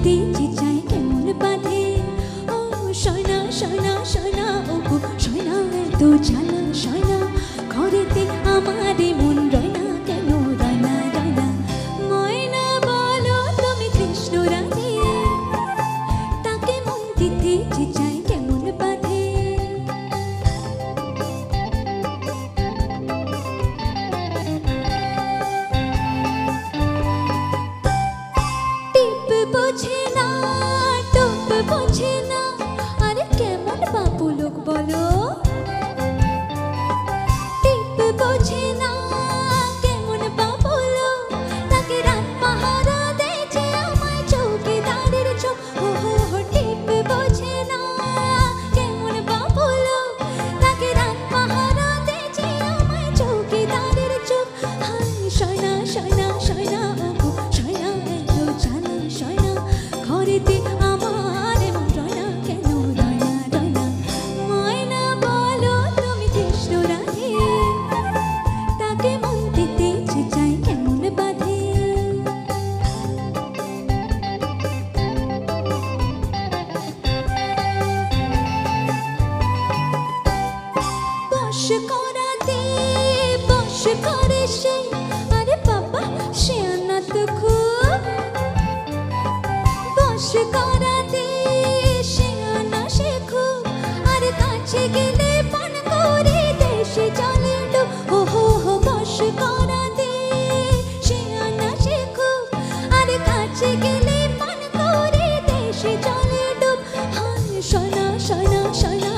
দিতে যে চাই কেমন বাঁধে ও সয়না সয়না সয়না ও গো সয়না এত জ্বালা সয়না ঘরেতে আমারে মন রয় না কেন রয় না রয় না ময়না বলো তুমি কৃষ্ণ রাধে তাকে মন দিতে যে চাই কেমন বাঁধে টিপ বোঝে না টুপ বোঝে না আরে কেমন বাবু লোক বলো টিপ বোঝে না কেমন বাবু লোক তাকে রাত পাহারা দেছে আমায় চৌকিদারের চোখ ও হো হো টিপ বোঝে না কেমন বাবু লোক তাকে রাত পাহারা দেছে আমায় চৌকিদারের চোখ হায় সয়না সয়না সয়না ও গো সয়না এত জ্বালা সয়না ঘরেতে আমার এমন রয় না কেন রয় না রয় না ময়না বলো তুমি কৃষ্ণ রাধে তাকে মন দিতে যে চাই কেমন বাঁধে বশ করাতে বশ করে সে আরে বাবা সে অনাথ খুব বশ করাতে সে আনা সে খুব আর কাছে গেলে পান করে দেশে চলে ডুব ও হো হো বশ করাতে সে আনা সে খুব আর কাছে গেলে পান করে দেশে চলে ডুব হায় সয়না সয়না সয়না